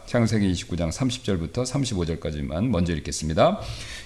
창세기 29장 30절부터 35절까지만 먼저 읽겠습니다.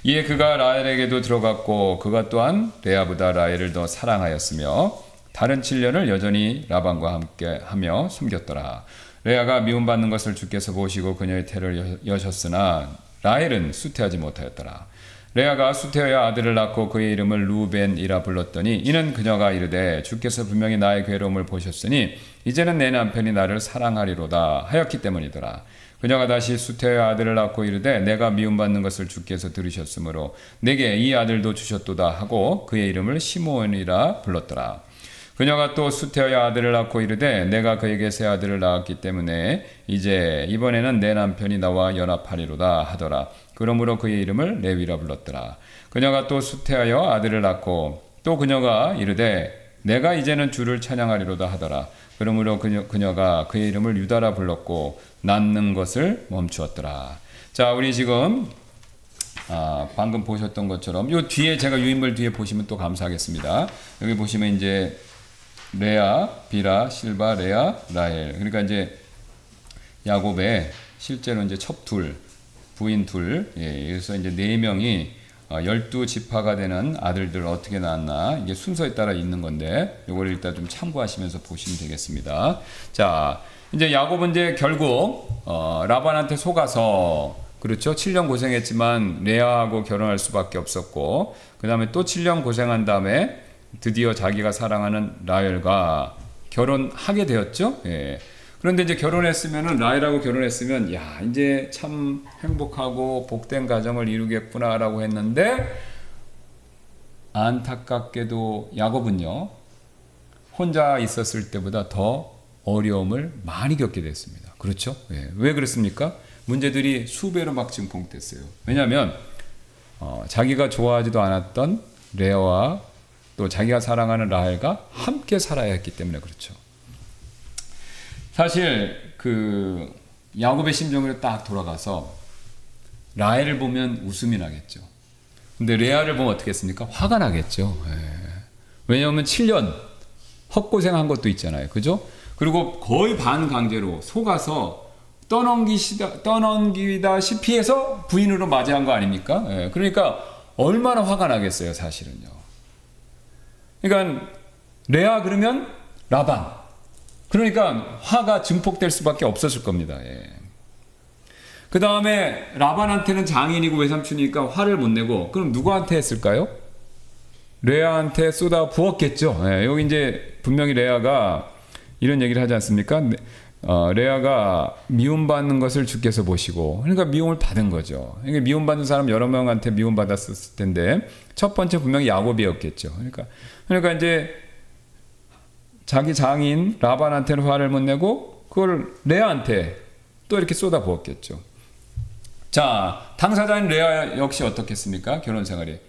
이에 그가 라헬에게도 들어갔고 그가 또한 레아보다 라헬을 더 사랑하였으며 다른 7년을 여전히 라반과 함께 하며 숨겼더라. 레아가 미움받는 것을 주께서 보시고 그녀의 태를 여셨으나 라헬은 수태하지 못하였더라. 레아가 수태하여 아들을 낳고 그의 이름을 루벤이라 불렀더니 이는 그녀가 이르되 주께서 분명히 나의 괴로움을 보셨으니 이제는 내 남편이 나를 사랑하리로다 하였기 때문이더라. 그녀가 다시 수태하여 아들을 낳고 이르되 내가 미움받는 것을 주께서 들으셨으므로 내게 이 아들도 주셨도다 하고 그의 이름을 시므온이라 불렀더라. 그녀가 또 수태하여 아들을 낳고 이르되 내가 그에게 새 아들을 낳았기 때문에 이제 이번에는 내 남편이 나와 연합하리로다 하더라. 그러므로 그의 이름을 레위라 불렀더라. 그녀가 또 수태하여 아들을 낳고 또 그녀가 이르되 내가 이제는 주를 찬양하리로다 하더라. 그러므로 그녀가 그의 이름을 유다라 불렀고 낳는 것을 멈추었더라. 자, 우리 지금 방금 보셨던 것처럼 요 뒤에 제가 유인물 뒤에 보시면 또 감사하겠습니다. 여기 보시면 이제 레아, 비라, 실바, 레아, 라헬. 그러니까 이제 야곱의 실제로 이제 첩둘, 부인 둘. 예, 그래서 이제 4명이 12지파가 되는 아들들을 어떻게 낳았나 이게 순서에 따라 있는 건데 요걸 일단 좀 참고하시면서 보시면 되겠습니다. 자, 이제 야곱은 이제 결국 라반한테 속아서 그렇죠. 7년 고생했지만 레아하고 결혼할 수밖에 없었고 그 다음에 또 7년 고생한 다음에 드디어 자기가 사랑하는 라헬과 결혼하게 되었죠. 예. 그런데 이제 결혼했으면은 라헬하고 결혼했으면 야 이제 참 행복하고 복된 가정을 이루겠구나라고 했는데 안타깝게도 야곱은요 혼자 있었을 때보다 더 어려움을 많이 겪게 됐습니다. 그렇죠? 예. 왜 그렇습니까? 문제들이 수배로 막 증폭됐어요. 왜냐하면 자기가 좋아하지도 않았던 레아와 또 자기가 사랑하는 라헬과 함께 살아야 했기 때문에 그렇죠. 사실 그 야곱의 심정으로 딱 돌아가서 라헬을 보면 웃음이 나겠죠. 근데 레아를 보면 어떻게 했습니까? 화가 나겠죠. 예. 왜냐하면 7년 헛고생한 것도 있잖아요. 그죠? 그리고 거의 반강제로 속아서 떠넘기다시피 해서 부인으로 맞이한 거 아닙니까? 예. 그러니까 얼마나 화가 나겠어요, 사실은요. 그러니까 레아 그러면 라반. 그러니까 화가 증폭될 수밖에 없었을 겁니다. 예. 그 다음에 라반한테는 장인이고 외삼촌이니까 화를 못 내고 그럼 누구한테 했을까요? 레아한테 쏟아 부었겠죠. 예. 여기 이제 분명히 레아가 이런 얘기를 하지 않습니까? 레아가 미움받는 것을 주께서 보시고 그러니까 미움을 받은 거죠. 그러니까 미움받는 사람 여러 명한테 미움받았을 텐데 첫 번째 분명히 야곱이었겠죠. 그러니까 이제 자기 장인 라반한테는 화를 못 내고 그걸 레아한테 또 이렇게 쏟아 부었겠죠. 자, 당사자인 레아 역시 어떻겠습니까? 결혼 생활이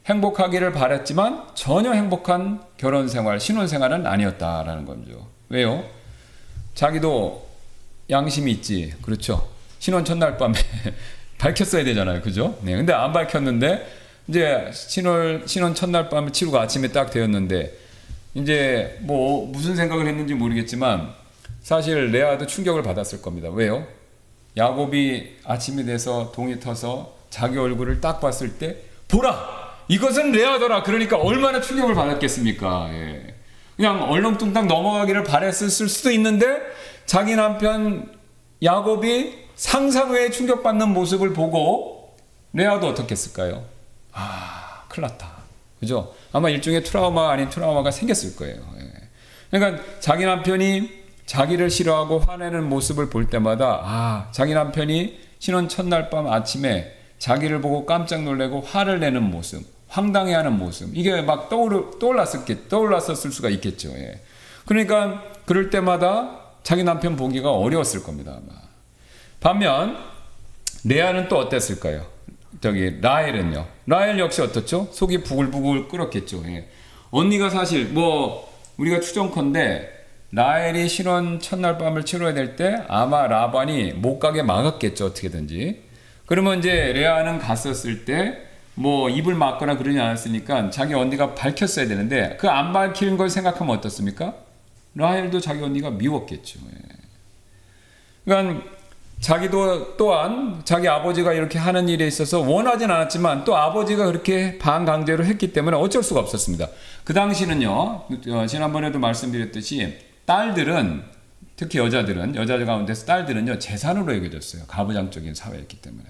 행복하기를 바랐지만 전혀 행복한 결혼 생활, 신혼 생활은 아니었다라는 거죠. 왜요? 자기도 양심이 있지. 그렇죠. 신혼 첫날 밤에 밝혔어야 되잖아요. 그죠? 네. 근데 안 밝혔는데, 이제 신혼 첫날 밤을 치르고 아침에 딱 되었는데, 이제 뭐 무슨 생각을 했는지 모르겠지만, 사실 레아도 충격을 받았을 겁니다. 왜요? 야곱이 아침이 돼서 동이 터서 자기 얼굴을 딱 봤을 때, 보라! 이것은 레아더라! 그러니까 얼마나 충격을 받았겠습니까? 예. 그냥 얼렁뚱땅 넘어가기를 바랬을 수도 있는데 자기 남편 야곱이 상상 외에 충격받는 모습을 보고 레아도 어떻게 했을까요? 아, 큰일 났다. 그죠? 아마 일종의 트라우마 아닌 트라우마가 생겼을 거예요. 예. 그러니까 자기 남편이 자기를 싫어하고 화내는 모습을 볼 때마다 자기 남편이 신혼 첫날 밤 아침에 자기를 보고 깜짝 놀래고 화를 내는 모습, 황당해하는 모습, 이게 막 떠올랐었을 수가 있겠죠. 예. 그러니까 그럴 때마다 자기 남편 보기가 어려웠을 겁니다. 아마. 반면 레아는 또 어땠을까요? 라헬은요. 라헬 역시 어떻죠? 속이 부글부글 끓었겠죠. 예. 언니가 사실 뭐 우리가 추정컨대 라헬이 신혼 첫날 밤을 치러야 될 때 아마 라반이 못 가게 막았겠죠. 어떻게든지. 그러면 이제 레아는 갔었을 때 뭐 입을 막거나 그러지 않았으니까 자기 언니가 밝혔어야 되는데 그 안 밝히는 걸 생각하면 어떻습니까? 라헬도 자기 언니가 미웠겠죠. 예. 그러니까 자기도 또한 자기 아버지가 이렇게 하는 일에 있어서 원하진 않았지만 또 아버지가 그렇게 반강제로 했기 때문에 어쩔 수가 없었습니다. 그 당시는요, 지난번에도 말씀드렸듯이 딸들은, 특히 여자들 가운데서 딸들은요, 재산으로 여겨졌어요. 가부장적인 사회였기 때문에.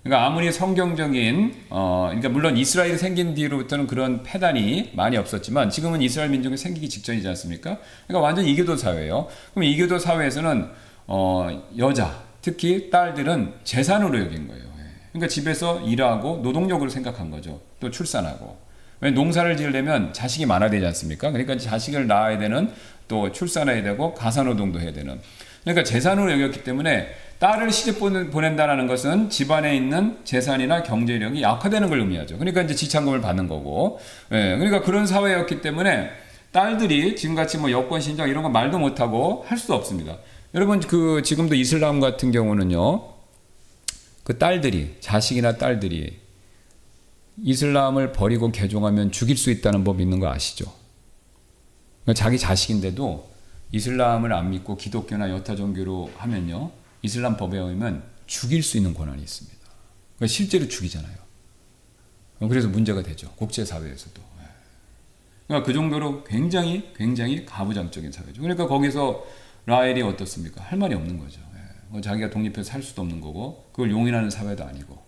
그러니까 아무리 성경적인, 그러니까 물론 이스라엘이 생긴 뒤로부터는 그런 폐단이 많이 없었지만 지금은 이스라엘 민족이 생기기 직전이지 않습니까? 그러니까 완전 이교도 사회예요. 그럼 이교도 사회에서는 여자, 특히 딸들은 재산으로 여긴 거예요. 그러니까 집에서 일하고 노동력으로 생각한 거죠. 또 출산하고. 왜 농사를 지으려면 자식이 많아야 되지 않습니까? 그러니까 자식을 낳아야 되는, 또 출산해야 되고 가사노동도 해야 되는. 그러니까 재산으로 여겼기 때문에 딸을 시집 보낸다는 것은 집안에 있는 재산이나 경제력이 약화되는 걸 의미하죠. 그러니까 이제 지참금을 받는 거고. 그러니까 그런 사회였기 때문에 딸들이 지금같이 뭐 여권 신청 이런 거 말도 못하고 할 수 없습니다. 여러분, 지금도 이슬람 같은 경우는요, 그 딸들이, 자식이나 딸들이 이슬람을 버리고 개종하면 죽일 수 있다는 법 있는 거 아시죠? 그러니까 자기 자식인데도 이슬람을 안 믿고 기독교나 여타 종교로 하면요, 이슬람 법에 의하면 죽일 수 있는 권한이 있습니다. 그러니까 실제로 죽이잖아요. 그래서 문제가 되죠. 국제사회에서도. 그러니까 그 정도로 굉장히 가부장적인 사회죠. 그러니까 거기서 라헬이 어떻습니까? 할 말이 없는 거죠. 자기가 독립해서 살 수도 없는 거고, 그걸 용인하는 사회도 아니고.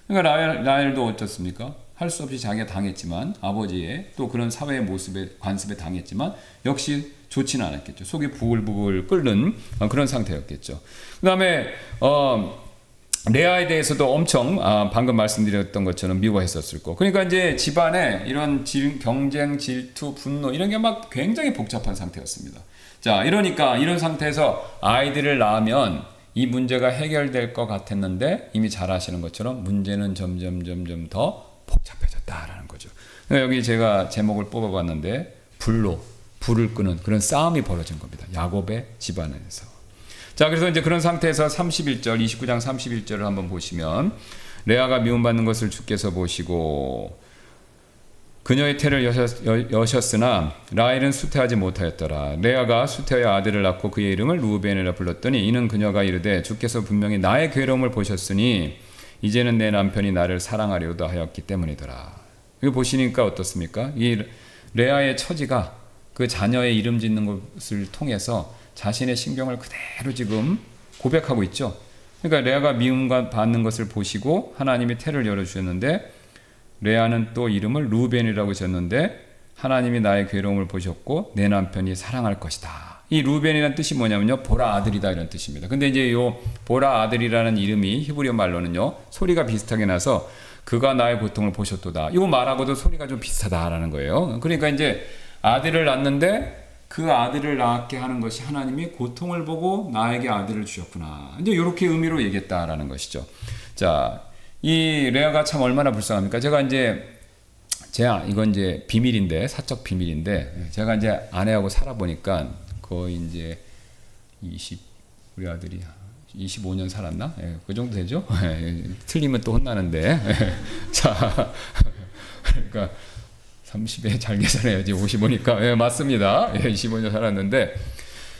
그러니까 라헬도 어떻습니까? 할 수 없이 자기가 당했지만, 아버지의 또 그런 사회의 모습에, 관습에 당했지만, 역시 좋지는 않았겠죠. 속이 부글부글 끓는 그런 상태였겠죠. 그 다음에, 레아에 대해서도 엄청, 방금 말씀드렸던 것처럼 미워했었을 거. 그러니까 이제 집안에 이런 경쟁, 질투, 분노, 이런 게 막 굉장히 복잡한 상태였습니다. 자, 이러니까 이런 상태에서 아이들을 낳으면 이 문제가 해결될 것 같았는데 이미 잘 아시는 것처럼 문제는 점점 더 복잡해졌다라는 거죠. 여기 제가 제목을 뽑아봤는데 불을 끄는 그런 싸움이 벌어진 겁니다. 야곱의 집안에서. 자, 그래서 이제 그런 상태에서 31절, 29장 31절을 한번 보시면, 레아가 미움받는 것을 주께서 보시고 그녀의 태를 여셨으나 라헬은 수태하지 못하였더라. 레아가 수태하여 아들을 낳고 그의 이름을 루벤이라 불렀더니 이는 그녀가 이르되 주께서 분명히 나의 괴로움을 보셨으니 이제는 내 남편이 나를 사랑하려다 하였기 때문이더라. 이거 보시니까 어떻습니까? 이 레아의 처지가 그 자녀의 이름 짓는 것을 통해서 자신의 심경을 그대로 지금 고백하고 있죠. 그러니까 레아가 미움과 받는 것을 보시고 하나님이 태를 열어주셨는데, 레아는 또 이름을 루벤이라고 지었는데 하나님이 나의 괴로움을 보셨고 내 남편이 사랑할 것이다. 이 루벤이라는 뜻이 뭐냐면요, 보라 아들이다, 이런 뜻입니다. 근데 이제 요 보라 아들이라는 이름이 히브리어 말로는요, 소리가 비슷하게 나서 그가 나의 고통을 보셨도다. 이 말하고도 소리가 좀 비슷하다라는 거예요. 그러니까 이제 아들을 낳는데 그 아들을 낳게 하는 것이 하나님이 고통을 보고 나에게 아들을 주셨구나. 이제 이렇게 의미로 얘기했다라는 것이죠. 자, 이 레아가 참 얼마나 불쌍합니까? 제가 이건 이제 비밀인데, 사적 비밀인데, 제가 이제 아내하고 살아보니까 거의 이제 우리 아들이 25년 살았나? 그 정도 되죠? 틀리면 또 혼나는데. 자, 그러니까 30에 잘 계산해야지. 55니까. 맞습니다. 25년 살았는데,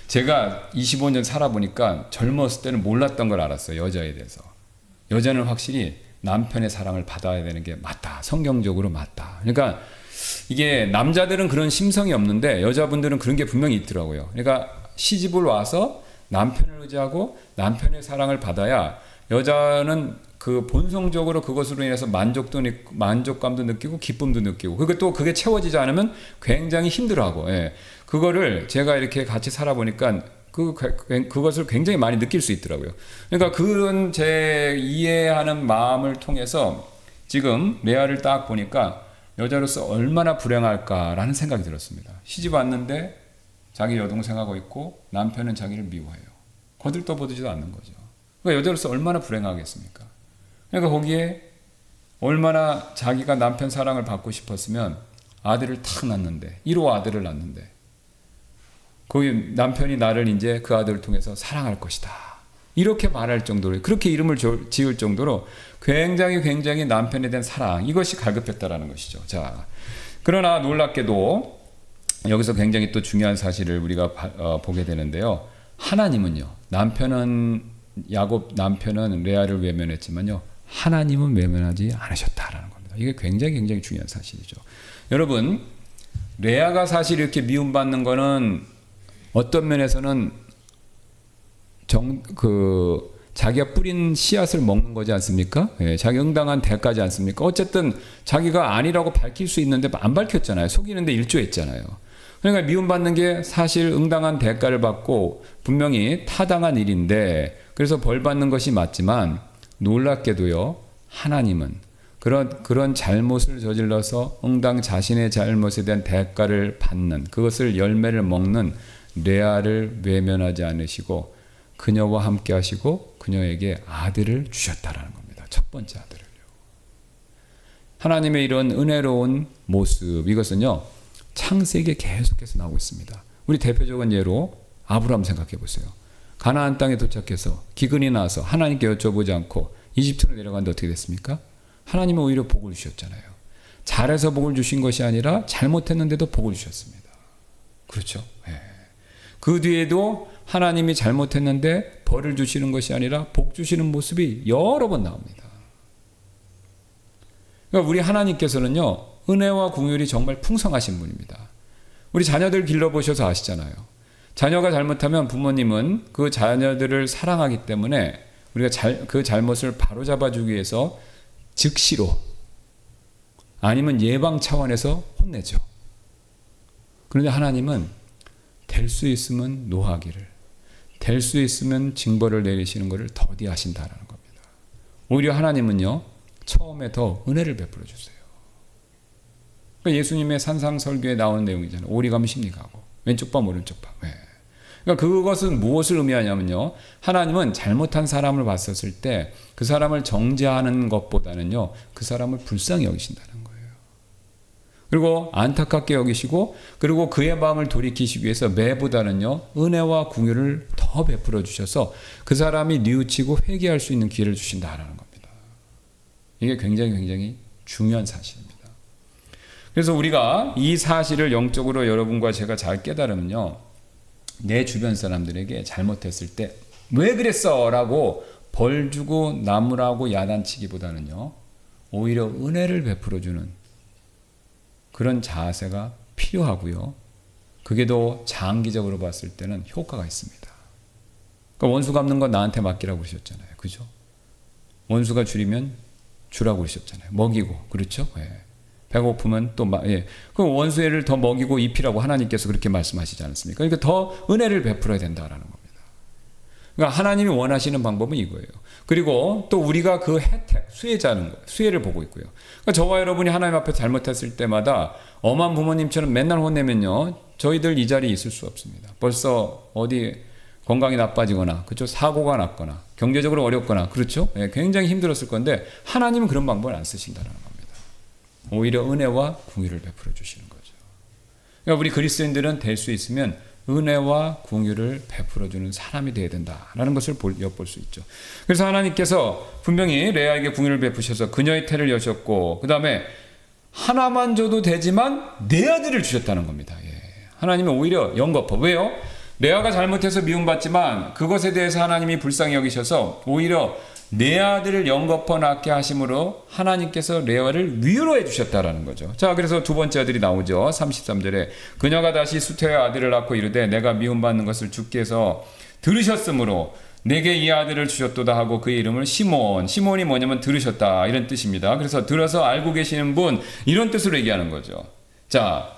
제가 25년 살아보니까 젊었을 때는 몰랐던 걸 알았어요. 여자에 대해서. 여자는 확실히 남편의 사랑을 받아야 되는 게 맞다. 성경적으로 맞다. 그러니까 이게 남자들은 그런 심성이 없는데 여자분들은 그런 게 분명히 있더라고요. 그러니까 시집을 와서 남편을 의지하고 남편의 사랑을 받아야 여자는 그 본성적으로 그것으로 인해서 만족감도 느끼고 기쁨도 느끼고, 그리고 또 그게 채워지지 않으면 굉장히 힘들어하고, 그거를 제가 이렇게 같이 살아보니까 그것을 굉장히 많이 느낄 수 있더라고요. 그러니까 그런 제 이해하는 마음을 통해서 지금 레아를 딱 보니까 여자로서 얼마나 불행할까라는 생각이 들었습니다. 시집 왔는데 자기 여동생하고 있고 남편은 자기를 미워해요. 거들떠보지도 않는 거죠. 그러니까 여자로서 얼마나 불행하겠습니까? 그러니까 거기에 얼마나 자기가 남편 사랑을 받고 싶었으면 아들을 탁 낳는데, 1호 아들을 낳는데, 거기 남편이 나를 이제 그 아들을 통해서 사랑할 것이다. 이렇게 말할 정도로, 그렇게 이름을 지을 정도로 굉장히 남편에 대한 사랑, 이것이 갈급했다라는 것이죠. 자, 그러나 놀랍게도 여기서 굉장히 또 중요한 사실을 우리가 보게 되는데요. 하나님은요, 남편은 야곱 남편은 레아를 외면했지만요, 하나님은 외면하지 않으셨다라는 겁니다. 이게 굉장히 중요한 사실이죠. 여러분, 레아가 사실 이렇게 미움받는 거는 어떤 면에서는 자기가 뿌린 씨앗을 먹는 거지 않습니까? 예, 자기 응당한 대가지 않습니까? 어쨌든 자기가 아니라고 밝힐 수 있는데 안 밝혔잖아요. 속이는데 일조했잖아요. 그러니까 미움받는 게 사실 응당한 대가를 받고 분명히 타당한 일인데, 그래서 벌 받는 것이 맞지만 놀랍게도요, 하나님은 그런 잘못을 저질러서 응당 자신의 잘못에 대한 대가를 받는, 그것을 열매를 먹는 레아를 외면하지 않으시고 그녀와 함께 하시고 그녀에게 아들을 주셨다라는 겁니다. 첫 번째 아들을요. 하나님의 이런 은혜로운 모습, 이것은요, 창세기에 계속해서 나오고 있습니다. 우리 대표적인 예로 아브라함 생각해 보세요. 가나안 땅에 도착해서 기근이 나서 하나님께 여쭤보지 않고 이집트로 내려갔는데 어떻게 됐습니까? 하나님은 오히려 복을 주셨잖아요. 잘해서 복을 주신 것이 아니라 잘못했는데도 복을 주셨습니다. 그렇죠? 네. 그 뒤에도 하나님이 잘못했는데 벌을 주시는 것이 아니라 복 주시는 모습이 여러 번 나옵니다. 그러니까 우리 하나님께서는요, 은혜와 긍휼이 정말 풍성하신 분입니다. 우리 자녀들 길러보셔서 아시잖아요. 자녀가 잘못하면 부모님은 그 자녀들을 사랑하기 때문에 우리가 그 잘못을 바로잡아주기 위해서 즉시로 아니면 예방 차원에서 혼내죠. 그런데 하나님은 될 수 있으면 노하기를, 될 수 있으면 징벌을 내리시는 것을 더디하신다라는 겁니다. 오히려 하나님은요, 처음에 더 은혜를 베풀어 주세요. 그러니까 예수님의 산상설교에 나오는 내용이잖아요. 오리 가면 심리 가고 왼쪽 밥 오른쪽 밥. 네. 그러니까 그것은 무엇을 의미하냐면요, 하나님은 잘못한 사람을 봤었을 때 그 사람을 정죄하는 것보다는요, 그 사람을 불쌍히 여기신다는 거예요. 그리고 안타깝게 여기시고, 그리고 그의 마음을 돌이키시기 위해서 매보다는요, 은혜와 긍휼을 더 베풀어 주셔서 그 사람이 뉘우치고 회개할 수 있는 기회를 주신다라는 겁니다. 이게 굉장히 중요한 사실입니다. 그래서 우리가 이 사실을 영적으로 여러분과 제가 잘 깨달으면요, 내 주변 사람들에게 잘못했을 때 왜 그랬어? 라고 벌 주고 나무라고 야단치기보다는요, 오히려 은혜를 베풀어주는 그런 자세가 필요하고요. 그게 더 장기적으로 봤을 때는 효과가 있습니다. 그러니까 원수 갚는 건 나한테 맡기라고 그러셨잖아요. 그죠? 원수가 줄이면 주라고 그러셨잖아요. 먹이고. 그렇죠? 예. 배고프면 또 그 원수애를 더 먹이고 입히라고 하나님께서 그렇게 말씀하시지 않습니까? 그러니까 더 은혜를 베풀어야 된다라는 겁니다. 그러니까 하나님이 원하시는 방법은 이거예요. 그리고 또 우리가 그 혜택, 수혜를 보고 있고요. 그러니까 저와 여러분이 하나님 앞에 잘못했을 때마다 엄한 부모님처럼 맨날 혼내면요, 저희들 이 자리에 있을 수 없습니다. 벌써 어디 건강이 나빠지거나, 그렇죠? 사고가 났거나, 경제적으로 어렵거나, 그렇죠? 예, 굉장히 힘들었을 건데 하나님은 그런 방법을 안 쓰신다는 겁니다. 오히려 은혜와 긍휼을 베풀어 주시는 거죠. 그러니까 우리 그리스도인들은 될 수 있으면 은혜와 긍휼을 베풀어 주는 사람이 되어야 된다라는 것을 엿볼 수 있죠. 그래서 하나님께서 분명히 레아에게 긍휼을 베푸셔서 그녀의 태를 여셨고, 그 다음에 하나만 줘도 되지만 네 아들을 주셨다는 겁니다. 예. 하나님은 오히려 연거푸. 왜요? 레아가 잘못해서 미움받지만 그것에 대해서 하나님이 불쌍히 여기셔서 오히려 네 아들을 연거푸 낳게 하심으로 하나님께서 레아를 위로해 주셨다라는 거죠. 자, 그래서 두 번째 아들이 나오죠. 33절에 그녀가 다시 수태의 아들을 낳고 이르되 내가 미움받는 것을 주께서 들으셨으므로 내게 이 아들을 주셨도다 하고 그의 이름을 시몬이 뭐냐면 들으셨다, 이런 뜻입니다. 그래서 들어서 알고 계시는 분, 이런 뜻으로 얘기하는 거죠. 자,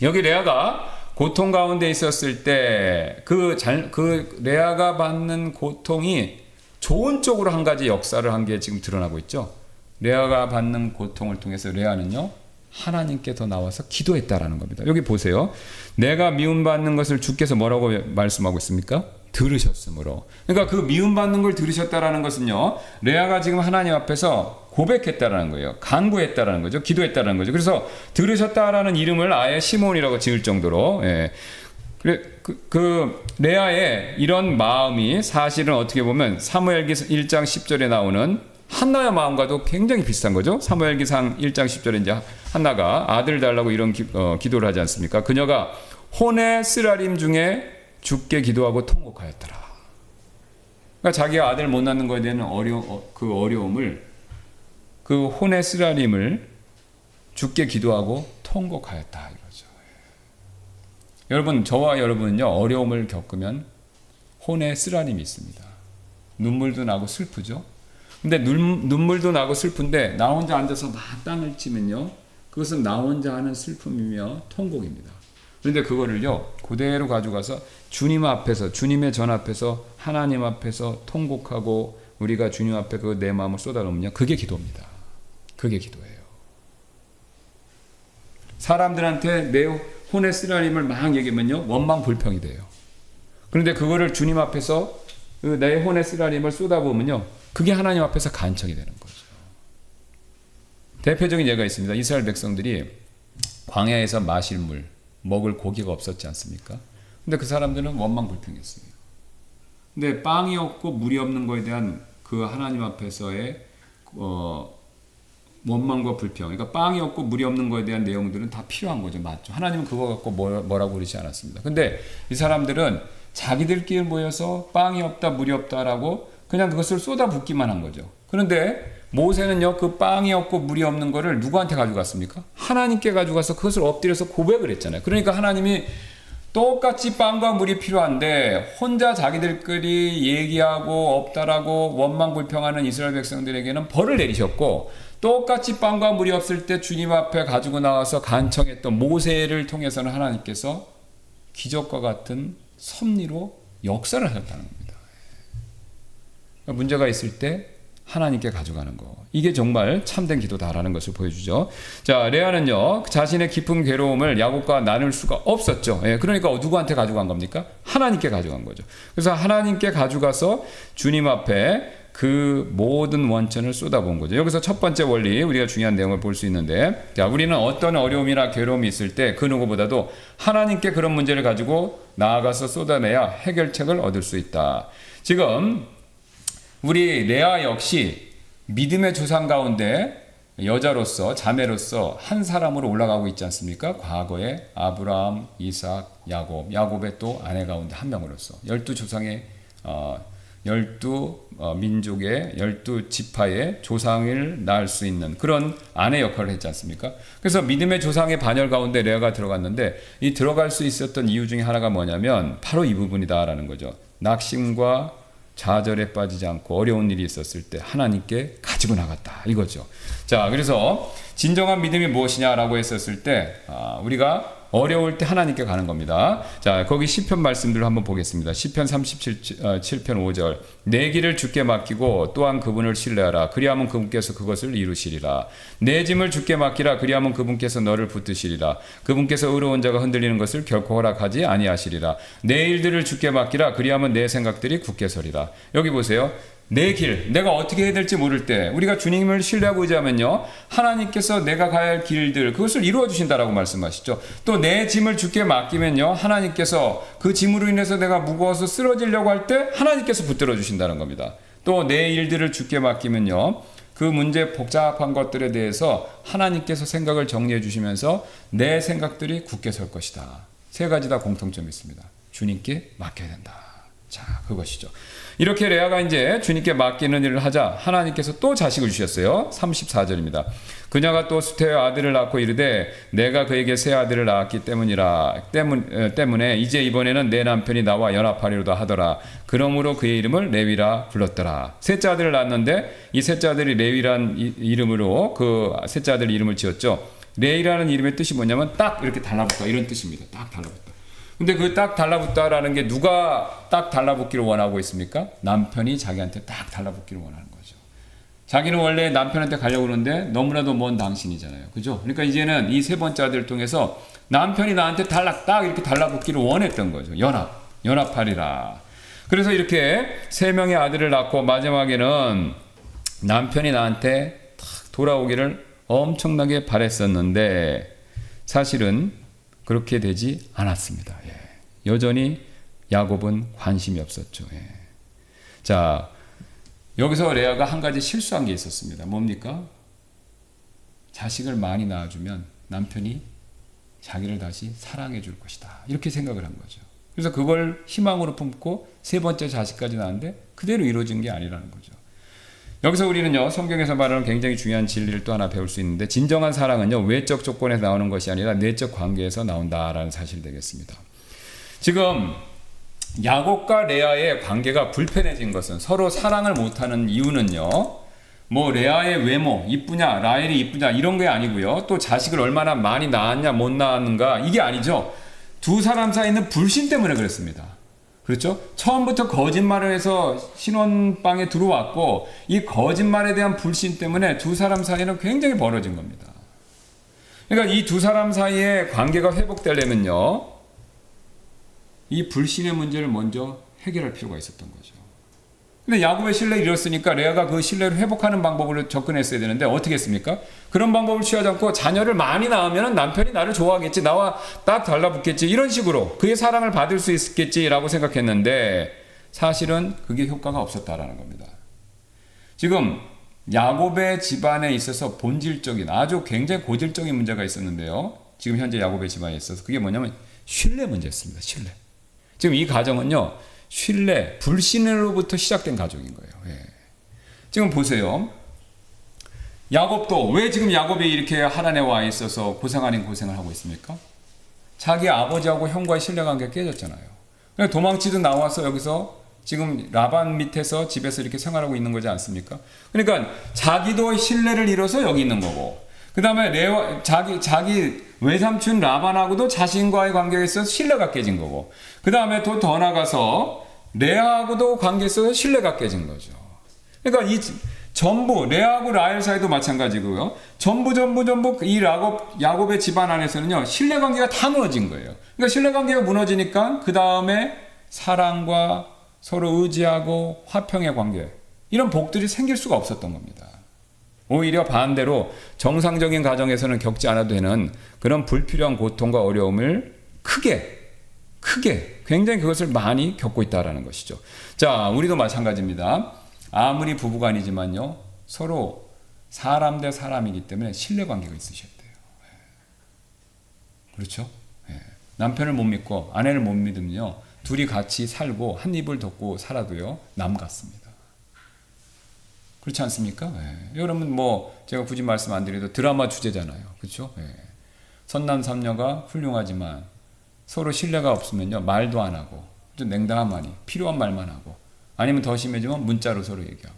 여기 레아가 고통 가운데 있었을 때 그 레아가 받는 고통이 좋은 쪽으로 한 가지 역사를 한 게 지금 드러나고 있죠. 레아가 받는 고통을 통해서 레아는요, 하나님께 더 나와서 기도했다라는 겁니다. 여기 보세요. 내가 미움받는 것을 주께서 뭐라고 말씀하고 있습니까? 들으셨으므로. 그러니까 그 미움받는 걸 들으셨다라는 것은요, 레아가 지금 하나님 앞에서 고백했다라는 거예요. 간구했다라는 거죠. 기도했다라는 거죠. 그래서 들으셨다라는 이름을 아예 시몬이라고 지을 정도로, 예. 그 레아의 이런 마음이 사실은 어떻게 보면 사무엘기상 1장 10절에 나오는 한나의 마음과도 굉장히 비슷한 거죠. 사무엘기상 1장 10절에 이제 한나가 아들 달라고 이런 기도를 하지 않습니까? 그녀가 혼의 쓰라림 중에 주께 기도하고 통곡하였더라. 그러니까 자기가 아들 못 낳는 거에 대한 그 어려움을, 그 혼의 쓰라림을 주께 기도하고 통곡하였다 이거죠. 여러분, 저와 여러분은요, 어려움을 겪으면 혼의 쓰라림이 있습니다. 눈물도 나고 슬프죠. 근데 눈물도 나고 슬픈데 나 혼자 앉아서 막 땅을 치면요, 그것은 나 혼자 하는 슬픔이며 통곡입니다. 그런데 그거를요, 그대로 가져가서 주님 앞에서, 주님의 전 앞에서, 하나님 앞에서 통곡하고 우리가 주님 앞에 그 내 마음을 쏟아놓으면요, 그게 기도입니다. 그게 기도예요. 사람들한테 내 혼의 쓰라림을 막 얘기하면요, 원망 불평이 돼요. 그런데 그거를 주님 앞에서 내 혼의 쓰라림을 쏟아보면요, 그게 하나님 앞에서 간청이 되는 거죠. 대표적인 예가 있습니다. 이스라엘 백성들이 광야에서 마실 물, 먹을 고기가 없었지 않습니까? 근데 그 사람들은 원망 불평했어요. 근데 빵이 없고 물이 없는 거에 대한 그 하나님 앞에서의 원망과 불평, 그러니까 빵이 없고 물이 없는 거에 대한 내용들은 다 필요한 거죠. 맞죠? 하나님은 그거 갖고 뭐라고 그러지 않았습니다. 근데 이 사람들은 자기들끼리 모여서 빵이 없다, 물이 없다라고 그냥 그것을 쏟아붓기만 한 거죠. 그런데 모세는요, 그 빵이 없고 물이 없는 거를 누구한테 가져갔습니까? 하나님께 가져가서 그것을 엎드려서 고백을 했잖아요. 그러니까 하나님이 똑같이 빵과 물이 필요한데 혼자 자기들끼리 얘기하고 없다라고 원망 불평하는 이스라엘 백성들에게는 벌을 내리셨고, 똑같이 빵과 물이 없을 때 주님 앞에 가지고 나와서 간청했던 모세를 통해서는 하나님께서 기적과 같은 섭리로 역사를 하셨다는 겁니다. 문제가 있을 때 하나님께 가져가는 거, 이게 정말 참된 기도다라는 것을 보여주죠. 자, 레아는요, 자신의 깊은 괴로움을 야곱과 나눌 수가 없었죠. 예, 그러니까 누구한테 가져간 겁니까? 하나님께 가져간 거죠. 그래서 하나님께 가져가서 주님 앞에 그 모든 원천을 쏟아본 거죠. 여기서 첫 번째 원리, 우리가 중요한 내용을 볼 수 있는데, 자, 우리는 어떤 어려움이나 괴로움이 있을 때 그 누구보다도 하나님께 그런 문제를 가지고 나아가서 쏟아내야 해결책을 얻을 수 있다. 지금 우리 레아 역시 믿음의 조상 가운데 여자로서, 자매로서 한 사람으로 올라가고 있지 않습니까? 과거에 아브라함, 이삭, 야곱의 또 아내 가운데 한 명으로서 12조상의 12민족의 12지파의 조상을 낳을 수 있는 그런 아내 역할을 했지 않습니까? 그래서 믿음의 조상의 반열 가운데 레아가 들어갔는데, 이 들어갈 수 있었던 이유 중에 하나가 뭐냐면 바로 이 부분이다라는 거죠. 낙심과 좌절에 빠지지 않고 어려운 일이 있었을 때 하나님께 가지고 나갔다 이거죠. 자, 그래서 진정한 믿음이 무엇이냐라고 했었을 때 우리가 어려울 때 하나님께 가는 겁니다. 자, 거기 시편 말씀들을 한번 보겠습니다. 시편 37편 5절. 내 길을 주께 맡기고 또한 그분을 신뢰하라. 그리하면 그분께서 그것을 이루시리라. 내 짐을 주께 맡기라. 그리하면 그분께서 너를 붙드시리라. 그분께서 의로운 자가 흔들리는 것을 결코 허락하지 아니하시리라. 내 일들을 주께 맡기라. 그리하면 내 생각들이 굳게 서리라. 여기 보세요. 내 길, 내가 어떻게 해야 될지 모를 때 우리가 주님을 신뢰하고 의지하면요, 하나님께서 내가 가야 할 길들, 그것을 이루어 주신다라고 말씀하시죠. 또 내 짐을 주께 맡기면요, 하나님께서 그 짐으로 인해서 내가 무거워서 쓰러지려고 할 때 하나님께서 붙들어 주신다는 겁니다. 또 내 일들을 주께 맡기면요, 그 문제 복잡한 것들에 대해서 하나님께서 생각을 정리해 주시면서 내 생각들이 굳게 설 것이다. 세 가지 다 공통점이 있습니다. 주님께 맡겨야 된다. 자, 그것이죠. 이렇게 레아가 이제 주님께 맡기는 일을 하자 하나님께서 또 자식을 주셨어요. 34절입니다. 그녀가 또 수태의 아들을 낳고 이르되 내가 그에게 새 아들을 낳았기 때문에 이제 이번에는 내 남편이 나와 연합하리로다 하더라. 그러므로 그의 이름을 레위라 불렀더라. 셋째 아들을 낳았는데 이 셋째 아들이 레위란 이름으로 그 셋째 아들 이름을 지었죠. 레위라는 이름의 뜻이 뭐냐면 딱 이렇게 달라붙다, 이런 뜻입니다. 딱 달라붙다. 근데 그 딱 달라붙다라는 게 누가 딱 달라붙기를 원하고 있습니까? 남편이 자기한테 딱 달라붙기를 원하는 거죠. 자기는 원래 남편한테 가려고 그러는데 너무나도 먼 당신이잖아요. 그죠? 그러니까 이제는 이 세 번째 아들을 통해서 남편이 나한테 딱 이렇게 달라붙기를 원했던 거죠. 연합하리라. 그래서 이렇게 세 명의 아들을 낳고 마지막에는 남편이 나한테 딱 돌아오기를 엄청나게 바랬었는데 사실은 그렇게 되지 않았습니다. 예. 여전히 야곱은 관심이 없었죠. 예. 자, 여기서 레아가 한 가지 실수한 게 있었습니다. 뭡니까? 자식을 많이 낳아주면 남편이 자기를 다시 사랑해 줄 것이다. 이렇게 생각을 한 거죠. 그래서 그걸 희망으로 품고 세 번째 자식까지 낳았는데 그대로 이루어진 게 아니라는 거죠. 여기서 우리는요, 성경에서 말하는 굉장히 중요한 진리를 또 하나 배울 수 있는데, 진정한 사랑은요, 외적 조건에서 나오는 것이 아니라 내적 관계에서 나온다라는 사실이 되겠습니다. 지금 야곱과 레아의 관계가 불편해진 것은, 서로 사랑을 못하는 이유는요, 뭐 레아의 외모 이쁘냐, 라헬이 이쁘냐 이런 게 아니고요, 또 자식을 얼마나 많이 낳았냐 못 낳았는가 이게 아니죠. 두 사람 사이에 있는 불신 때문에 그랬습니다. 그렇죠? 처음부터 거짓말을 해서 신혼방에 들어왔고, 이 거짓말에 대한 불신 때문에 두 사람 사이는 굉장히 벌어진 겁니다. 그러니까 이 두 사람 사이의 관계가 회복되려면요, 이 불신의 문제를 먼저 해결할 필요가 있었던 거죠. 근데 야곱의 신뢰를 잃었으니까 레아가 그 신뢰를 회복하는 방법으로 접근했어야 되는데 어떻게 했습니까? 그런 방법을 취하지 않고 자녀를 많이 낳으면 남편이 나를 좋아하겠지, 나와 딱 달라붙겠지, 이런 식으로 그의 사랑을 받을 수 있겠지라고 생각했는데 사실은 그게 효과가 없었다라는 겁니다. 지금 야곱의 집안에 있어서 본질적인, 아주 굉장히 고질적인 문제가 있었는데요, 지금 현재 야곱의 집안에 있어서 그게 뭐냐면 신뢰 문제였습니다. 신뢰. 지금 이 가정은요, 신뢰, 불신으로부터 시작된 가족인 거예요. 예. 지금 보세요. 야곱도 왜 지금 야곱이 이렇게 하란에 와 있어서 고생 아닌 고생을 하고 있습니까? 자기 아버지하고 형과의 신뢰관계가 깨졌잖아요. 그냥 도망치듯 나와서 여기서 지금 라반 밑에서 집에서 이렇게 생활하고 있는 거지 않습니까? 그러니까 자기도 신뢰를 잃어서 여기 있는 거고, 그 다음에 자기 외삼촌 라반하고도 자신과의 관계에 있어서 신뢰가 깨진 거고, 그 다음에 또 더 나가서 레아하고도 관계에 있어서 신뢰가 깨진 거죠. 그러니까 이 전부 레아하고 라헬 사이도 마찬가지고요. 전부 이 야곱의 집안 안에서는요, 신뢰관계가 다 무너진 거예요. 그러니까 신뢰관계가 무너지니까 그 다음에 사랑과 서로 의지하고 화평의 관계, 이런 복들이 생길 수가 없었던 겁니다. 오히려 반대로 정상적인 가정에서는 겪지 않아도 되는 그런 불필요한 고통과 어려움을 크게 굉장히 그것을 많이 겪고 있다라는 것이죠. 자, 우리도 마찬가지입니다. 아무리 부부간이지만요, 서로 사람 대 사람이기 때문에 신뢰관계가 있으셔야 돼요. 그렇죠? 남편을 못 믿고 아내를 못 믿으면요, 둘이 같이 살고 한 입을 덮고 살아도요, 남 같습니다. 그렇지 않습니까? 여러분 뭐 제가 굳이 말씀 안 드려도 드라마 주제잖아요. 그렇죠? 선남선녀가 훌륭하지만 서로 신뢰가 없으면요, 말도 안 하고 좀 냉담한 말이, 필요한 말만 하고, 아니면 더 심해지면 문자로 서로 얘기하고.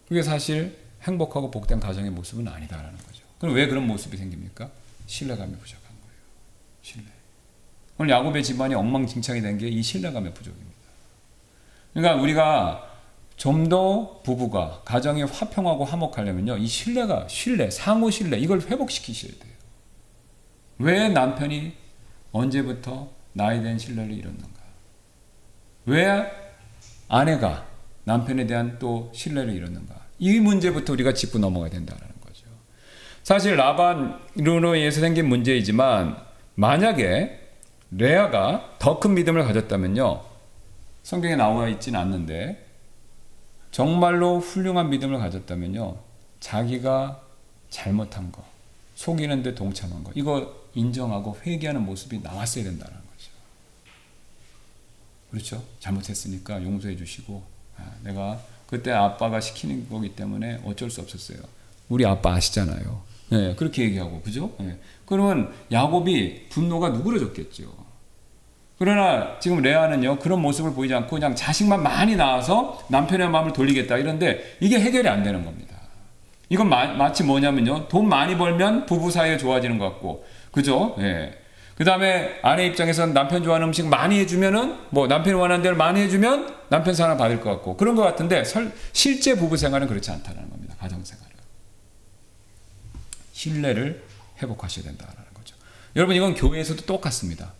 그게 사실 행복하고 복된 가정의 모습은 아니다라는 거죠. 그럼 왜 그런 모습이 생깁니까? 신뢰감이 부족한 거예요. 신뢰. 오늘 야곱의 집안이 엉망진창이 된 게 이 신뢰감의 부족입니다. 그러니까 우리가 좀 더 부부가 가정이 화평하고 화목하려면요, 이 신뢰, 상호 신뢰, 이걸 회복시키셔야 돼요. 왜 남편이 언제부터 나에 대한 신뢰를 잃었는가? 왜 아내가 남편에 대한 또 신뢰를 잃었는가? 이 문제부터 우리가 짚고 넘어가야 된다는 거죠. 사실 라반으로 인해서 생긴 문제이지만, 만약에 레아가 더 큰 믿음을 가졌다면요, 성경에 나와 있지는 않는데 정말로 훌륭한 믿음을 가졌다면요, 자기가 잘못한 거, 속이는데 동참한 거, 이거 인정하고 회개하는 모습이 나왔어야 된다는 거죠. 그렇죠? 잘못했으니까 용서해 주시고, 내가 그때 아빠가 시키는 거기 때문에 어쩔 수 없었어요. 우리 아빠 아시잖아요. 그렇게 얘기하고, 그죠? 그러면 야곱이 분노가 누그러졌겠죠. 그러나 지금 레아는요, 그런 모습을 보이지 않고 그냥 자식만 많이 낳아서 남편의 마음을 돌리겠다 이런데, 이게 해결이 안 되는 겁니다. 이건 마치 뭐냐면요, 돈 많이 벌면 부부 사이가 좋아지는 것 같고, 그죠? 그 다음에 아내 입장에서는 남편 좋아하는 음식 많이 해주면은, 뭐 남편이 원하는 대로 많이 해주면 남편 사랑 받을 것 같고, 그런 것 같은데 실제 부부 생활은 그렇지 않다는 겁니다. 가정 생활은. 신뢰를 회복하셔야 된다는 거죠. 여러분, 이건 교회에서도 똑같습니다.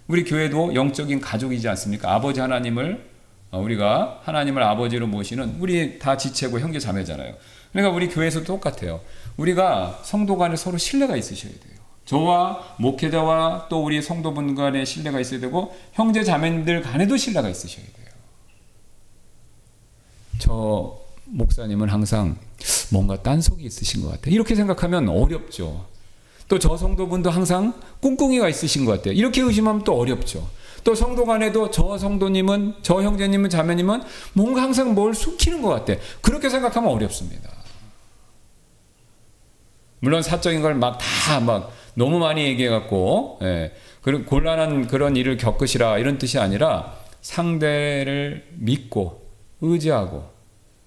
우리 교회도 영적인 가족이지 않습니까? 아버지 하나님을, 우리가 하나님을 아버지로 모시는, 우리 다 지체고 형제 자매잖아요. 그러니까 우리 교회에서도 똑같아요. 우리가 성도 간에 서로 신뢰가 있으셔야 돼요. 저와 목회자와 또 우리 성도분 간에 신뢰가 있어야 되고, 형제 자매들 간에도 신뢰가 있으셔야 돼요. 저 목사님은 항상 뭔가 딴속이 있으신 것 같아요. 이렇게 생각하면 어렵죠. 또 저 성도분도 항상 꿍꿍이가 있으신 것 같아요. 이렇게 의심하면 또 어렵죠. 또 성도 간에도 저 성도님은, 저 형제님은, 자매님은 뭔가 항상 뭘 숨기는 것 같아. 그렇게 생각하면 어렵습니다. 물론 사적인 걸 막 너무 많이 얘기해갖고, 그리고 곤란한 그런 일을 겪으시라 이런 뜻이 아니라 상대를 믿고 의지하고,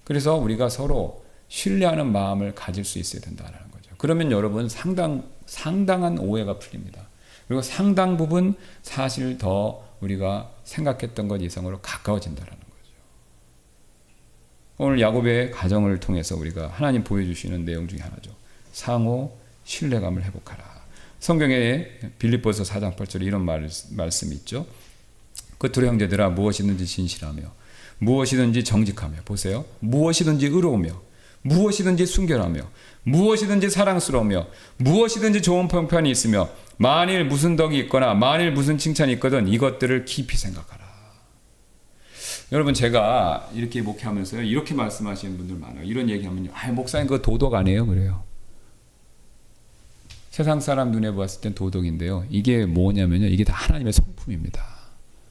그래서 우리가 서로 신뢰하는 마음을 가질 수 있어야 된다는 거죠. 그러면 여러분 상당한 오해가 풀립니다. 그리고 상당 부분 사실 더 우리가 생각했던 것 이상으로 가까워진다는 거죠. 오늘 야곱의 가정을 통해서 우리가 하나님 보여주시는 내용 중에 하나죠. 상호 신뢰감을 회복하라. 성경에 빌립보서 4장 8절에 이런 말씀이 있죠. 끝으로 형제들아 무엇이든지 진실하며 무엇이든지 정직하며, 보세요, 무엇이든지 의로우며 무엇이든지 순결하며 무엇이든지 사랑스러우며 무엇이든지 좋은 평판이 있으며 만일 무슨 덕이 있거나 만일 무슨 칭찬이 있거든 이것들을 깊이 생각하라. 여러분, 제가 이렇게 목회하면서요, 이렇게 말씀하시는 분들 많아요. 이런 얘기하면요, 목사님 그거 도덕 아니에요? 그래요. 세상 사람 눈에 봤을 땐 도덕인데요, 이게 뭐냐면요, 이게 다 하나님의 성품입니다.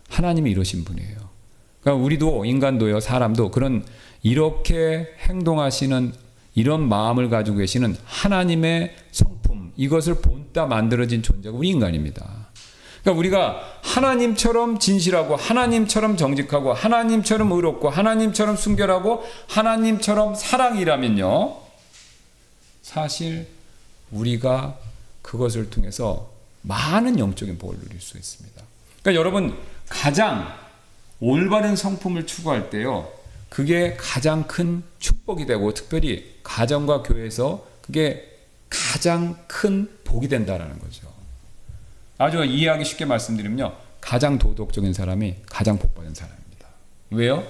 하나님이 이러신 분이에요. 그러니까 우리도, 인간도요, 사람도 그런 이렇게 행동하시는 이런 마음을 가지고 계시는 하나님의 성품, 이것을 본따 만들어진 존재가 우리 인간입니다. 그러니까 우리가 하나님처럼 진실하고 하나님처럼 정직하고 하나님처럼 의롭고 하나님처럼 순결하고 하나님처럼 사랑이라면요, 사실 우리가 그것을 통해서 많은 영적인 복을 누릴 수 있습니다. 그러니까 여러분, 가장 올바른 성품을 추구할 때요, 그게 가장 큰 축복이 되고 특별히 가정과 교회에서 그게 가장 큰 복이 된다는 거죠. 아주 이해하기 쉽게 말씀드리면요, 가장 도덕적인 사람이 가장 복받은 사람입니다. 왜요?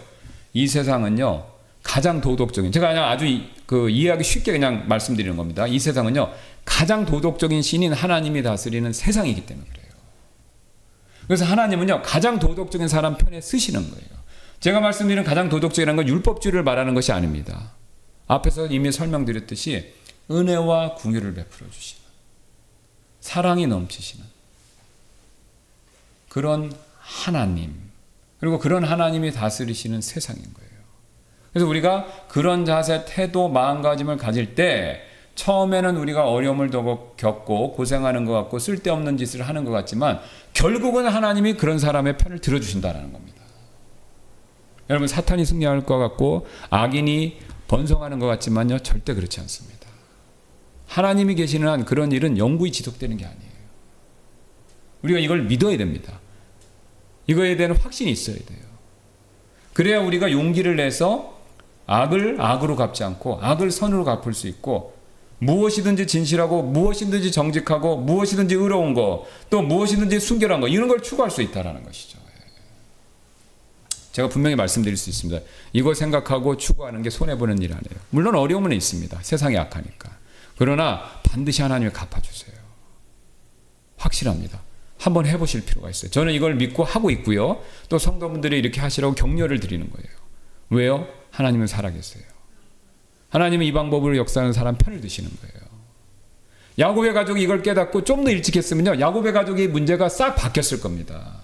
이 세상은요, 가장 도덕적인, 제가 그냥 아주 이해하기 쉽게 그냥 말씀드리는 겁니다. 이 세상은요, 가장 도덕적인 신인 하나님이 다스리는 세상이기 때문에 그래요. 그래서 하나님은요, 가장 도덕적인 사람 편에 쓰시는 거예요. 제가 말씀드리는 가장 도덕적이라는 건 율법주의를 말하는 것이 아닙니다. 앞에서 이미 설명드렸듯이 은혜와 긍휼을 베풀어 주시는, 사랑이 넘치시는 그런 하나님, 그리고 그런 하나님이 다스리시는 세상인 거예요. 그래서 우리가 그런 자세, 태도, 마음가짐을 가질 때 처음에는 우리가 어려움을 더 겪고 고생하는 것 같고 쓸데없는 짓을 하는 것 같지만 결국은 하나님이 그런 사람의 편을 들어주신다는 겁니다. 여러분, 사탄이 승리할 것 같고 악인이 번성하는 것 같지만요, 절대 그렇지 않습니다. 하나님이 계시는 한 그런 일은 영구히 지속되는 게 아니에요. 우리가 이걸 믿어야 됩니다. 이거에 대한 확신이 있어야 돼요. 그래야 우리가 용기를 내서 악을 악으로 갚지 않고 악을 선으로 갚을 수 있고, 무엇이든지 진실하고 무엇이든지 정직하고 무엇이든지 의로운 거, 또 무엇이든지 순결한 거, 이런 걸 추구할 수 있다는 것이죠. 제가 분명히 말씀드릴 수 있습니다. 이거 생각하고 추구하는 게 손해보는 일 아니에요. 물론 어려움은 있습니다. 세상이 약하니까. 그러나 반드시 하나님이 갚아주세요. 확실합니다. 한번 해보실 필요가 있어요. 저는 이걸 믿고 하고 있고요. 또 성도분들이 이렇게 하시라고 격려를 드리는 거예요. 왜요? 하나님은 살아계세요. 하나님은 이 방법으로 역사하는 사람 편을 드시는 거예요. 야곱의 가족이 이걸 깨닫고 좀 더 일찍 했으면요, 야곱의 가족의 문제가 싹 바뀌었을 겁니다.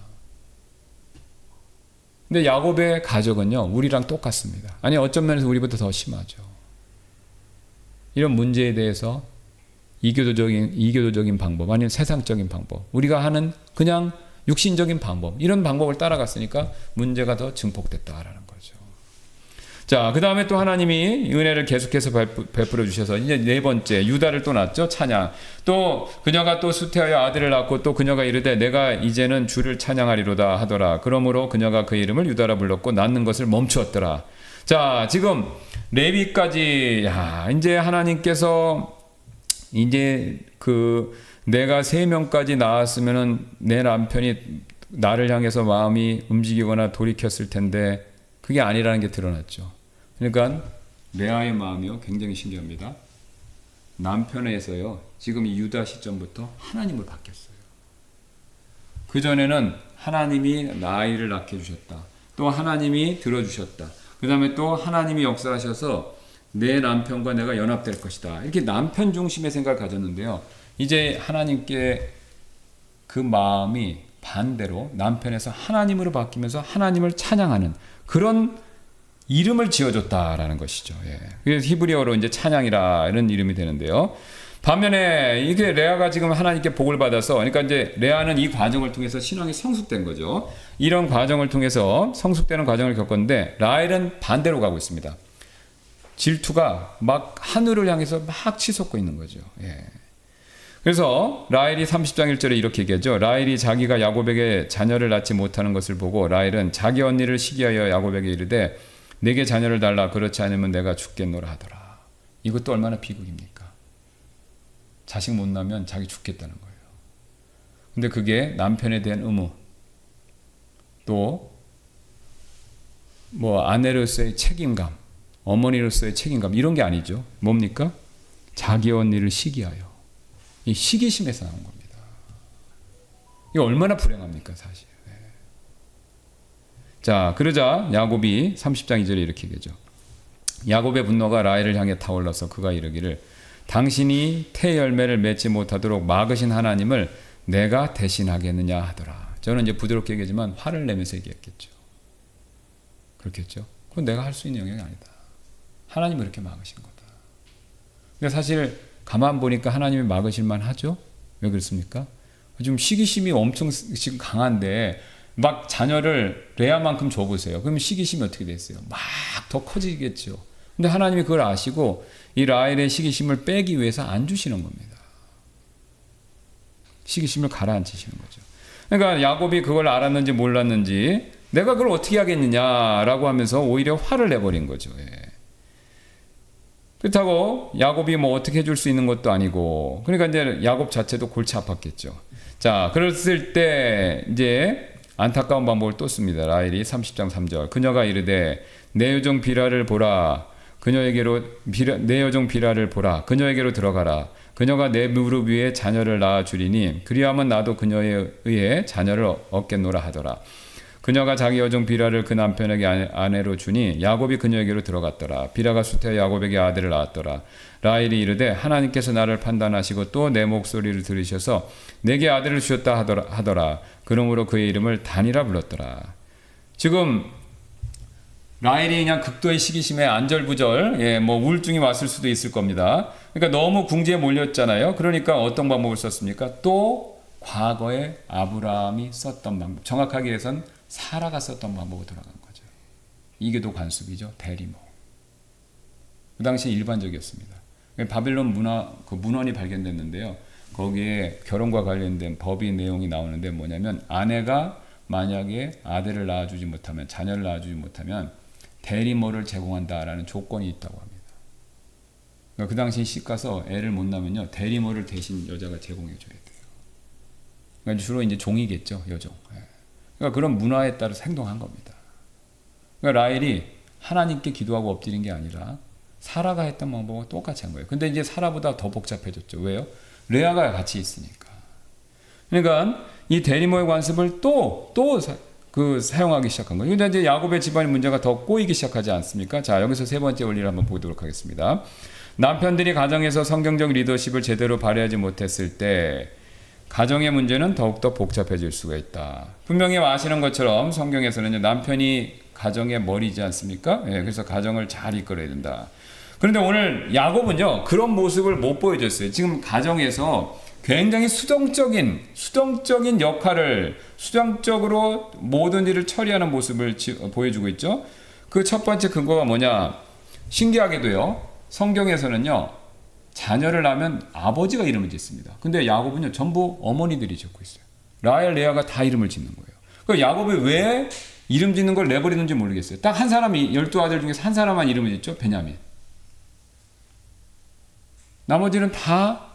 근데 야곱의 가족은요, 우리랑 똑같습니다. 아니, 어떤 면에서 우리보다 더 심하죠. 이런 문제에 대해서 이교도적인 방법, 아니면 세상적인 방법, 우리가 하는 그냥 육신적인 방법, 이런 방법을 따라갔으니까 문제가 더 증폭됐다라는 거죠. 자, 그 다음에 또 하나님이 은혜를 계속해서 베풀어 주셔서 이제 네 번째, 유다를 또 낳았죠. 찬양. 또 그녀가 또 수태하여 아들을 낳고, 또 그녀가 이르되 내가 이제는 주를 찬양하리로다 하더라. 그러므로 그녀가 그 이름을 유다라 불렀고 낳는 것을 멈추었더라. 자, 지금 레위까지, 이제 하나님께서 이제 내가 3명까지 낳았으면은 내 남편이 나를 향해서 마음이 움직이거나 돌이켰을 텐데 그게 아니라는 게 드러났죠. 그러니까 레아의 마음이요, 굉장히 신기합니다. 남편에서요, 지금 이 유다 시점부터 하나님을 바뀌었어요. 그전에는 하나님이 아이를 낳게 해주셨다. 또 하나님이 들어주셨다. 그 다음에 또 하나님이 역사하셔서 내 남편과 내가 연합될 것이다. 이렇게 남편 중심의 생각을 가졌는데요. 이제 하나님께 그 마음이 반대로 남편에서 하나님으로 바뀌면서 하나님을 찬양하는 그런 이름을 지어줬다라는 것이죠. 예. 그래서 히브리어로 이제 찬양이라 이런 이름이 되는데요. 반면에 이게 레아가 지금 하나님께 복을 받아서, 그러니까 이제 레아는 이 과정을 통해서 신앙이 성숙된 거죠. 이런 과정을 통해서 성숙되는 과정을 겪었는데 라헬은 반대로 가고 있습니다. 질투가 막 하늘을 향해서 막 치솟고 있는 거죠. 예. 그래서 라헬이 30장 1절에 이렇게 얘기하죠. 라헬이 자기가 야곱에게 자녀를 낳지 못하는 것을 보고 라헬은 자기 언니를 시기하여 야곱에게 이르되 내게 자녀를 달라, 그렇지 않으면 내가 죽겠노라 하더라. 이것도 얼마나 비극입니까? 자식 못 낳으면 자기 죽겠다는 거예요. 근데 그게 남편에 대한 의무, 또 뭐 아내로서의 책임감, 어머니로서의 책임감, 이런 게 아니죠. 뭡니까? 자기 언니를 시기하여. 이 시기심에서 나온 겁니다. 이거 얼마나 불행합니까, 사실. 네. 자, 그러자 야곱이 30장 2절에 이렇게 얘기하죠. 야곱의 분노가 라헬을 향해 타올라서 그가 이르기를 당신이 태 열매를 맺지 못하도록 막으신 하나님을 내가 대신하겠느냐 하더라. 저는 이제 부드럽게 얘기하지만 화를 내면서 얘기했겠죠. 그렇겠죠. 그건 내가 할 수 있는 영역이 아니다. 하나님이 이렇게 막으신 거다. 근데 사실 가만 보니까 하나님이 막으실만 하죠. 왜 그렇습니까? 지금 시기심이 엄청 지금 강한데 막 자녀를 레아만큼 줘보세요. 그러면 시기심이 어떻게 됐어요? 막 더 커지겠죠. 근데 하나님이 그걸 아시고 이 라헬의 시기심을 빼기 위해서 안 주시는 겁니다. 시기심을 가라앉히시는 거죠. 그러니까 야곱이 그걸 알았는지 몰랐는지 내가 그걸 어떻게 하겠느냐라고 하면서 오히려 화를 내버린 거죠. 예. 그렇다고 야곱이 뭐 어떻게 해줄 수 있는 것도 아니고, 그러니까 이제 야곱 자체도 골치 아팠겠죠. 자, 그랬을 때 이제 안타까운 방법을 또 씁니다. 라헬이 30장 3절. 그녀가 이르되 내 여종 비라를 보라. 내 여종 비라를 보라. 그녀에게로 들어가라. 그녀가 내 무릎 위에 자녀를 낳아 주리니 그리하면 나도 그녀에 의해 자녀를 얻겠노라 하더라. 그녀가 자기 여종 비라를 그 남편에게 아내로 주니 야곱이 그녀에게로 들어갔더라. 비라가 수태하 야곱에게 아들을 낳았더라. 라헬이 이르되 하나님께서 나를 판단하시고 또 내 목소리를 들으셔서 내게 아들을 주셨다 하더라. 그러므로 그의 이름을 단이라 불렀더라. 지금 라헬이 그냥 극도의 시기심에 안절부절, 예, 뭐 우울증이 왔을 수도 있을 겁니다. 그러니까 너무 궁지에 몰렸잖아요. 그러니까 어떤 방법을 썼습니까? 또 과거에 아브라함이 썼던 방법, 정확하게 해선 사라가 썼던 방법으로 돌아간 거죠. 이게 또 관습이죠. 대리모. 그 당시 일반적이었습니다. 바벨론 문헌이 발견됐는데요. 거기에 결혼과 관련된 법의 내용이 나오는데 뭐냐면 아내가 만약에 아들을 낳아주지 못하면, 자녀를 낳아주지 못하면 대리모를 제공한다라는 조건이 있다고 합니다. 그러니까 그 당시 시가서 애를 못 낳으면요, 대리모를 대신 여자가 제공해줘야 돼요. 그러니까 주로 이제 종이겠죠, 여종. 그러니까 그런 문화에 따라서 행동한 겁니다. 그러니까 라헬이 하나님께 기도하고 엎드린 게 아니라 사라가 했던 방법과 똑같이 한 거예요. 근데 이제 사라보다 더 복잡해졌죠. 왜요? 레아가 같이 있으니까. 그러니까 이 대리모의 관습을 또 사용하기 시작한 거예요. 근데 이제 야곱의 집안의 문제가 더 꼬이기 시작하지 않습니까? 자, 여기서 세 번째 원리를 한번 보도록 하겠습니다. 남편들이 가정에서 성경적 리더십을 제대로 발휘하지 못했을 때 가정의 문제는 더욱더 복잡해질 수가 있다. 분명히 아시는 것처럼 성경에서는 남편이 가정의 머리지 않습니까? 예, 그래서 가정을 잘 이끌어야 된다. 그런데 오늘 야곱은요, 그런 모습을 못 보여줬어요. 지금 가정에서 굉장히 수동적인 역할을, 수동적으로 모든 일을 처리하는 모습을 보여주고 있죠. 그 첫 번째 근거가 뭐냐? 신기하게도요, 성경에서는요, 자녀를 낳으면 아버지가 이름을 짓습니다. 근데 야곱은요, 전부 어머니들이 짓고 있어요. 라헬, 레아가 다 이름을 짓는 거예요. 그 야곱이 왜 이름 짓는 걸 내버리는지 모르겠어요. 딱 한 사람이, 12아들 중에서 한 사람만 이름을 짓죠. 베냐민. 나머지는 다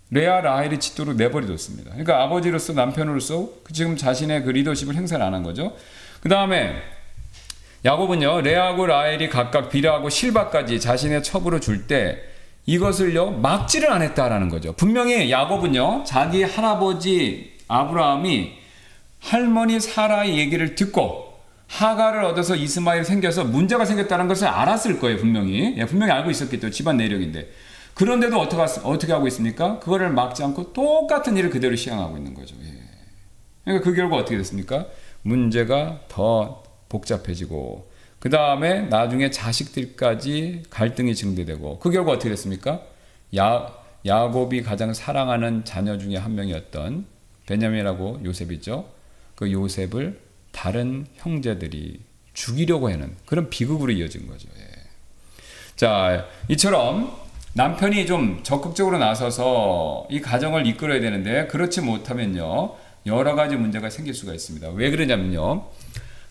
레아, 라헬이 짓도록 내버려뒀습니다. 그러니까 아버지로서, 남편으로서 지금 자신의 그 리더십을 행사를 안 한 거죠. 그 다음에 야곱은요, 레아하고 라헬이 각각 비라하고 실바까지 자신의 첩으로 줄 때 이것을요, 막지를 안 했다라는 거죠. 분명히 야곱은요, 자기 할아버지 아브라함이 할머니 사라의 얘기를 듣고 하가를 얻어서 이스마엘 생겨서 문제가 생겼다는 것을 알았을 거예요. 분명히. 예, 분명히 알고 있었겠죠. 집안 내력인데. 그런데도 어떻게 하고 있습니까? 그거를 막지 않고 똑같은 일을 그대로 시행하고 있는 거죠. 예. 그러니까 그 결과 어떻게 됐습니까? 문제가 더 복잡해지고 그 다음에 나중에 자식들까지 갈등이 증대되고 그 결과 어떻게 됐습니까? 야곱이 가장 사랑하는 자녀 중에 한 명이었던 베냐민이라고 요셉이죠. 그 요셉을 다른 형제들이 죽이려고 하는 그런 비극으로 이어진 거죠. 예. 자, 이처럼 남편이 좀 적극적으로 나서서 이 가정을 이끌어야 되는데 그렇지 못하면요 여러 가지 문제가 생길 수가 있습니다. 왜 그러냐면요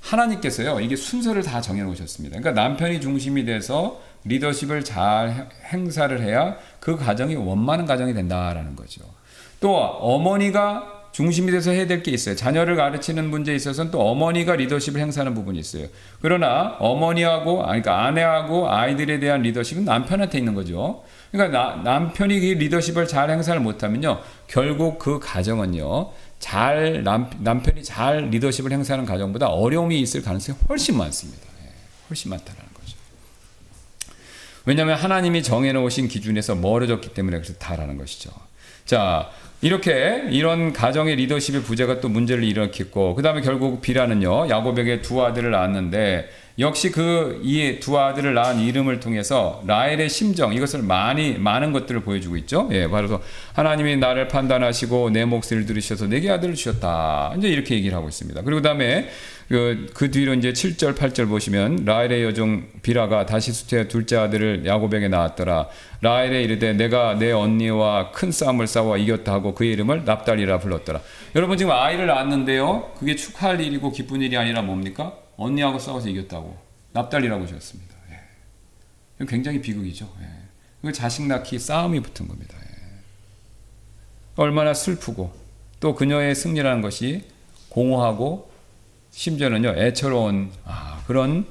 하나님께서요 이게 순서를 다 정해놓으셨습니다. 그러니까 남편이 중심이 돼서 리더십을 잘 행사를 해야 그 가정이 원만한 가정이 된다라는 거죠. 또 어머니가 중심이 돼서 해야 될 게 있어요. 자녀를 가르치는 문제에 있어서는 또 어머니가 리더십을 행사하는 부분이 있어요. 그러나 어머니하고 그러니까 아내하고 아이들에 대한 리더십은 남편한테 있는 거죠. 그러니까 남편이 이 리더십을 잘 행사를 못하면요 결국 그 가정은요 남편이 잘 리더십을 행사하는 가정보다 어려움이 있을 가능성이 훨씬 많습니다. 훨씬 많다는 거죠. 왜냐하면 하나님이 정해놓으신 기준에서 멀어졌기 때문에 그렇다라는 것이죠. 자, 이런 가정의 리더십의 부재가 또 문제를 일으켰고 그 다음에 결국 비라는요 야곱에게 두 아들을 낳았는데 역시 이 두 아들을 낳은 이름을 통해서 라헬의 심정 이것을 많은 것들을 보여주고 있죠. 예, 바로 하나님이 나를 판단하시고 내 몫을 들으셔서 내게 아들을 주셨다. 이제 이렇게 얘기를 하고 있습니다. 그리고 그다음에 그 뒤로 이제 7절 8절 보시면 라헬의 여종 비라가 다시 수태의 둘째 아들을 야곱에게 낳았더라. 라헬에 이르되 내가 내 언니와 큰 싸움을 싸워 이겼다 하고 그의 이름을 납달리라 불렀더라. 여러분 지금 아이를 낳았는데요. 그게 축하할 일이고 기쁜 일이 아니라 뭡니까? 언니하고 싸워서 이겼다고 납달리라고 지었습니다. 예. 굉장히 비극이죠. 예. 자식 낳기 싸움이 붙은 겁니다. 예. 얼마나 슬프고 또 그녀의 승리라는 것이 공허하고 심지어는요 애처로운 그런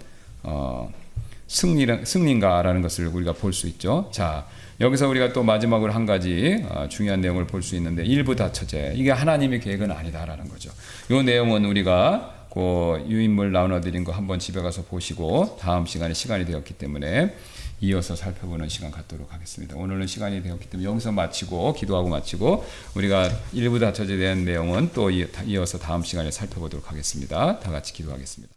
승리인가라는 것을 우리가 볼 수 있죠. 자, 여기서 우리가 또 마지막으로 한 가지 중요한 내용을 볼 수 있는데 일부 다처제 이게 하나님의 계획은 아니다라는 거죠. 이 내용은 우리가 그 유인물 나눠드린 거 한번 집에 가서 보시고 다음 시간이 되었기 때문에 이어서 살펴보는 시간 갖도록 하겠습니다. 오늘은 시간이 되었기 때문에 여기서 마치고 기도하고 마치고 우리가 일부 다처제에 대한 내용은 또 이어서 다음 시간에 살펴보도록 하겠습니다. 다 같이 기도하겠습니다.